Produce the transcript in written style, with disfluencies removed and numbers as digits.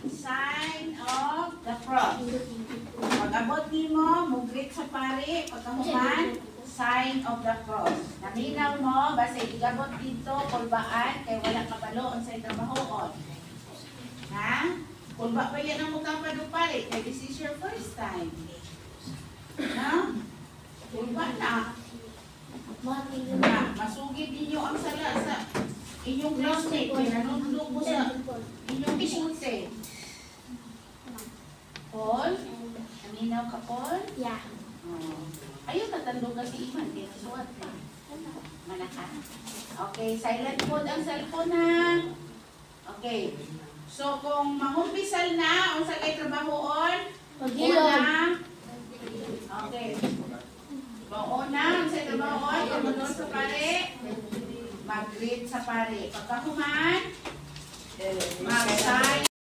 sign of the cross. Pag-abot nimo, mugrit sa pare, pagkahuman, sign of the cross. Naminaw mo, basta igabot dito, kulbaan, kaya wala kapaloon sa trabahoon. Ha? Kulba pa yan ang mukha pare, kaya this is your first time. Ha? Kulba na. Masugid ninyo ang sala sa inyong classmate, pinanunod mo sa inyong kisute. Paul? Naminaw ka, Paul? Yeah. Ayaw katandong ka si Iman, di nasuwat ka. Manaka. Okay, silent mode ang cellphone ha. Okay. So kung mangumpisal na, ang sa kay trabahoon, una. Okay. Kung una, ang sa trabahoon, kumunod sa pare, mag-greet sa pare. Pagkahuman, mag-sign.